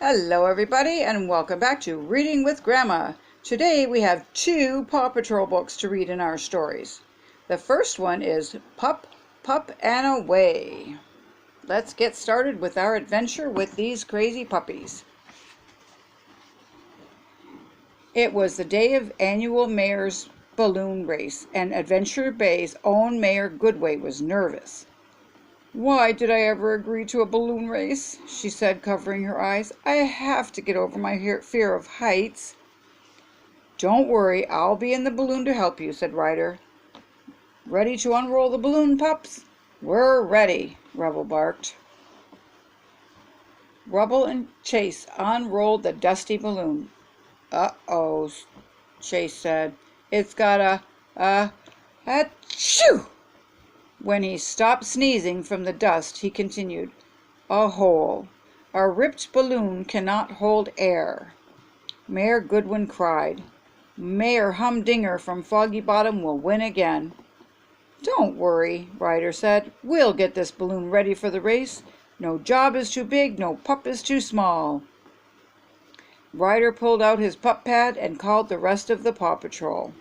Hello everybody and welcome back to Reading with Grandma. Today we have two Paw Patrol books to read in our stories. The first one is Pup, Pup and Away. Let's get started with our adventure with these crazy puppies. It was the day of annual mayor's balloon race, and Adventure Bay's own Mayor Goodway was nervous. "Why did I ever agree to a balloon race?" she said, covering her eyes. "I have to get over my fear of heights." "Don't worry, I'll be in the balloon to help you," said Ryder. "Ready to unroll the balloon, pups?" "We're ready," Rubble barked. Rubble and Chase unrolled the dusty balloon. "Uh-oh," Chase said. "It's got achoo!" When he stopped sneezing from the dust, he continued, "A hole. A ripped balloon cannot hold air." Mayor Goodwin cried, "Mayor Humdinger from Foggy Bottom will win again." "Don't worry," Ryder said. "We'll get this balloon ready for the race. No job is too big, no pup is too small." Ryder pulled out his pup pad and called the rest of the Paw Patrol.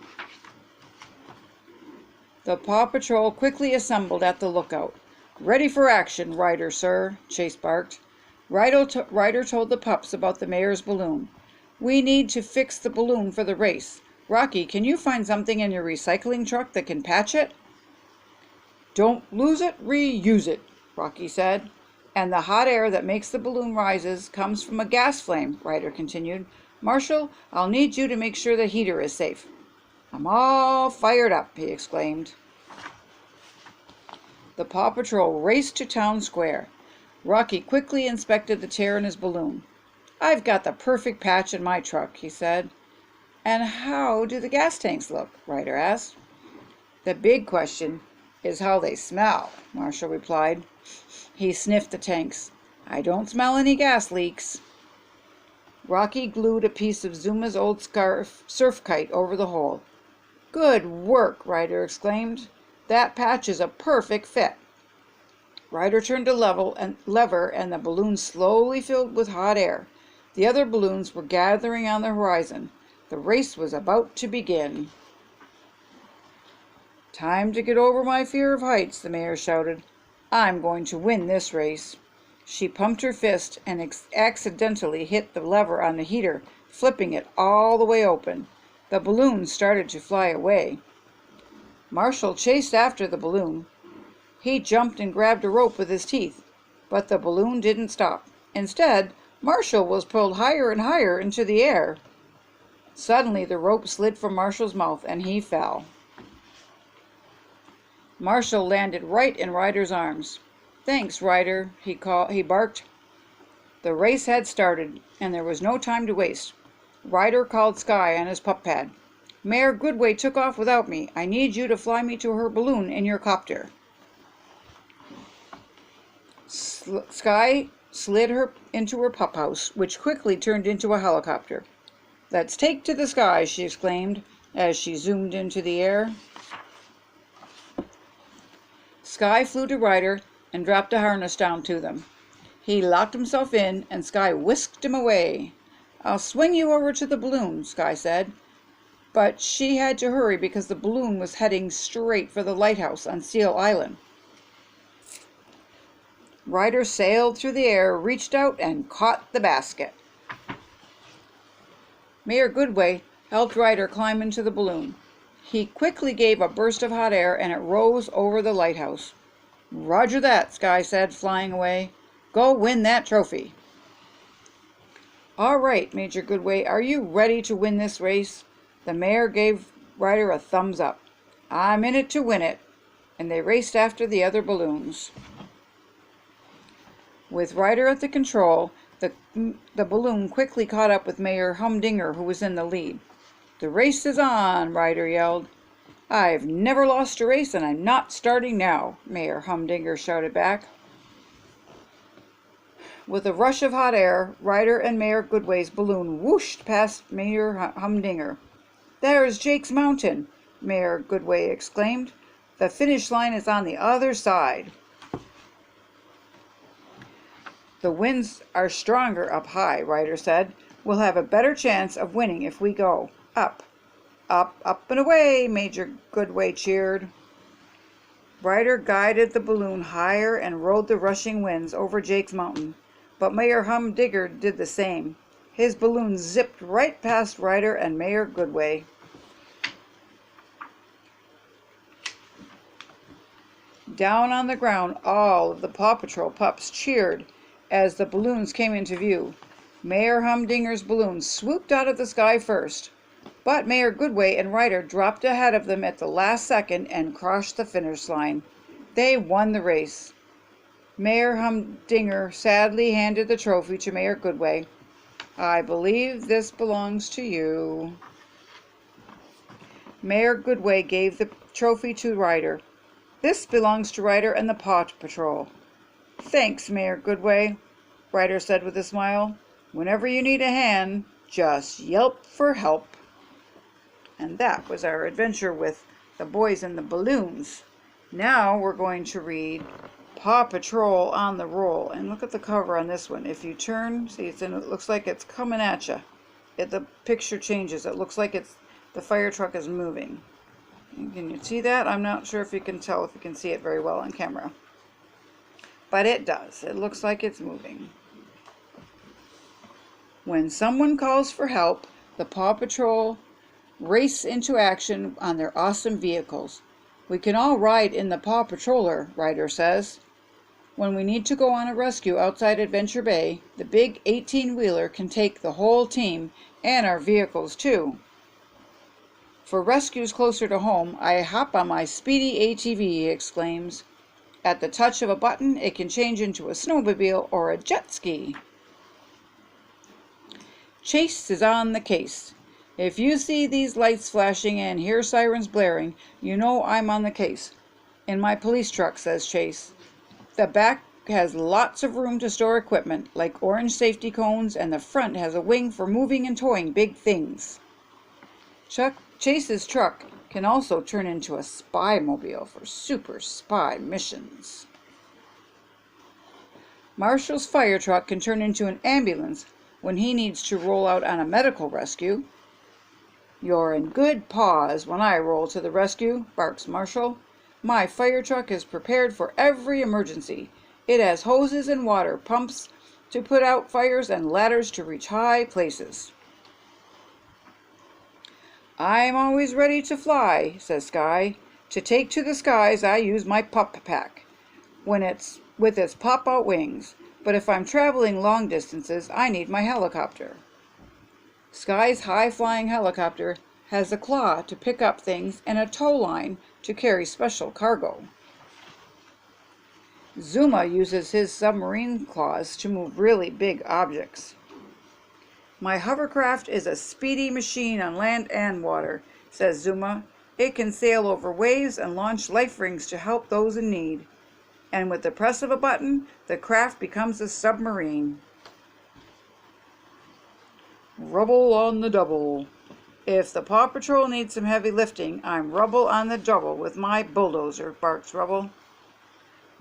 The Paw Patrol quickly assembled at the lookout. "Ready for action, Ryder, sir," Chase barked. Ryder told the pups about the mayor's balloon. "We need to fix the balloon for the race. Rocky, can you find something in your recycling truck that can patch it?" "Don't lose it, reuse it," Rocky said. "And the hot air that makes the balloon rises comes from a gas flame," Ryder continued. "Marshall, I'll need you to make sure the heater is safe." "I'm all fired up," he exclaimed. The Paw Patrol raced to Town Square. Rocky quickly inspected the tear in his balloon. "I've got the perfect patch in my truck," he said. "And how do the gas tanks look?" Ryder asked. "The big question is how they smell," Marshall replied. He sniffed the tanks. "I don't smell any gas leaks." Rocky glued a piece of Zuma's old surf kite over the hole. "Good work!" Ryder exclaimed. "That patch is a perfect fit." Ryder turned a lever and the balloon slowly filled with hot air. The other balloons were gathering on the horizon. The race was about to begin. "Time to get over my fear of heights," the mayor shouted. "I'm going to win this race." She pumped her fist and accidentally hit the lever on the heater, flipping it all the way open. The balloon started to fly away. Marshall chased after the balloon. He jumped and grabbed a rope with his teeth, but the balloon didn't stop. Instead, Marshall was pulled higher and higher into the air. Suddenly, the rope slid from Marshall's mouth and he fell. Marshall landed right in Ryder's arms. "Thanks, Ryder," he barked. The race had started, and there was no time to waste. Ryder called Skye on his pup pad. "Mayor Goodway took off without me. I need you to fly me to her balloon in your copter." Skye slid her into her pup house, which quickly turned into a helicopter. "Let's take to the sky," she exclaimed as she zoomed into the air. Skye flew to Ryder and dropped a harness down to them. He locked himself in, and Skye whisked him away. "I'll swing you over to the balloon," Skye said. But she had to hurry because the balloon was heading straight for the lighthouse on Seal Island. Ryder sailed through the air, reached out, and caught the basket. Mayor Goodway helped Ryder climb into the balloon. He quickly gave a burst of hot air, and it rose over the lighthouse. "Roger that," Skye said, flying away. "Go win that trophy." "All right, Major Goodway, are you ready to win this race?" The mayor gave Ryder a thumbs up. "I'm in it to win it," and they raced after the other balloons. With Ryder at the control, the balloon quickly caught up with Mayor Humdinger, who was in the lead. "The race is on," Ryder yelled. "I've never lost a race, and I'm not starting now," Mayor Humdinger shouted back. With a rush of hot air, Ryder and Mayor Goodway's balloon whooshed past Mayor Humdinger. "There's Jake's Mountain," Mayor Goodway exclaimed. "The finish line is on the other side." The winds are stronger up high, Ryder said. We'll have a better chance of winning if we go up. Up, up and away, Major Goodway cheered. Ryder guided the balloon higher and rode the rushing winds over Jake's Mountain, but Mayor Humdinger did the same. His balloon zipped right past Ryder and Mayor Goodway. Down on the ground, all of the Paw Patrol pups cheered as the balloons came into view. Mayor Humdinger's balloon swooped out of the sky first, but Mayor Goodway and Ryder dropped ahead of them at the last second and crossed the finish line. They won the race. Mayor Humdinger sadly handed the trophy to Mayor Goodway. I believe this belongs to you. Mayor Goodway gave the trophy to Ryder. This belongs to Ryder and the Paw Patrol. Thanks, Mayor Goodway, Ryder said with a smile. Whenever you need a hand, just yelp for help. And that was our adventure with the boys and the balloons. Now we're going to read Paw Patrol on the Roll. And look at the cover on this one. If you turn, see, it looks like it's coming at you. The picture changes. It looks like the fire truck is moving. Can you see that? I'm not sure if you can tell, if you can see it very well on camera. But it does. It looks like it's moving. When someone calls for help, the Paw Patrol race into action on their awesome vehicles. We can all ride in the Paw Patroller, Ryder says. When we need to go on a rescue outside Adventure Bay, the big 18-wheeler can take the whole team and our vehicles too. For rescues closer to home, I hop on my speedy ATV, he exclaims. At the touch of a button, it can change into a snowmobile or a jet ski. Chase is on the case. If you see these lights flashing and hear sirens blaring, you know I'm on the case. In my police truck, says Chase. The back has lots of room to store equipment, like orange safety cones, and the front has a wing for moving and towing big things. Chase's truck can also turn into a spy mobile for super spy missions. Marshall's fire truck can turn into an ambulance when he needs to roll out on a medical rescue. You're in good paws when I roll to the rescue, barks Marshall. My fire truck is prepared for every emergency. It has hoses and water pumps to put out fires and ladders to reach high places. I'm always ready to fly, says Sky. To take to the skies, I use my pup pack with its pop-out wings. But if I'm traveling long distances, I need my helicopter. Sky's high-flying helicopter has a claw to pick up things and a tow line to carry special cargo. Zuma uses his submarine claws to move really big objects. My hovercraft is a speedy machine on land and water, says Zuma. It can sail over waves and launch life rings to help those in need. And with the press of a button, the craft becomes a submarine. Rubble on the double. If the Paw Patrol needs some heavy lifting, I'm Rubble on the double with my bulldozer, barks Rubble.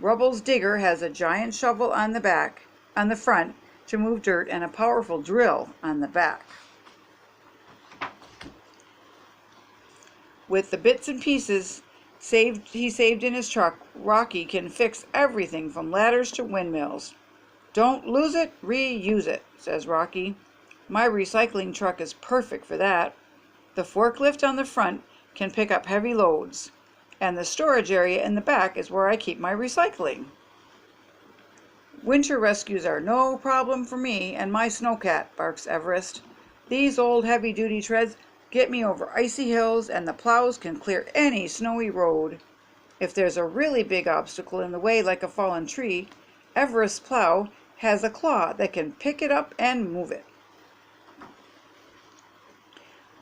Rubble's digger has a giant shovel on the front to move dirt and a powerful drill on the back. With the bits and pieces he saved in his truck, Rocky can fix everything from ladders to windmills. Don't lose it, reuse it, says Rocky. My recycling truck is perfect for that. The forklift on the front can pick up heavy loads, and the storage area in the back is where I keep my recycling. Winter rescues are no problem for me and my snowcat, barks Everest. These old heavy-duty treads get me over icy hills, and the plows can clear any snowy road. If there's a really big obstacle in the way, like a fallen tree, Everest's plow has a claw that can pick it up and move it.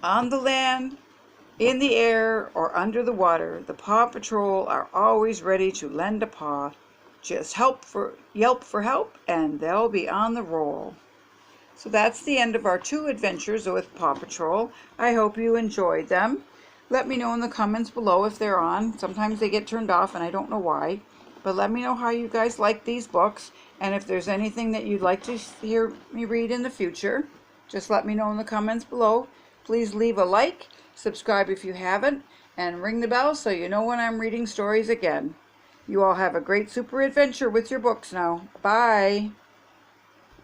On the land, in the air, or under the water, the Paw Patrol are always ready to lend a paw. Just yelp for help, and they'll be on the roll. So that's the end of our 2 adventures with Paw Patrol. I hope you enjoyed them. Let me know in the comments below if they're on. Sometimes they get turned off and I don't know why. But let me know how you guys like these books, and if there's anything that you'd like to hear me read in the future, just let me know in the comments below. Please leave a like, subscribe if you haven't, and ring the bell so you know when I'm reading stories again. You all have a great super adventure with your books now. Bye!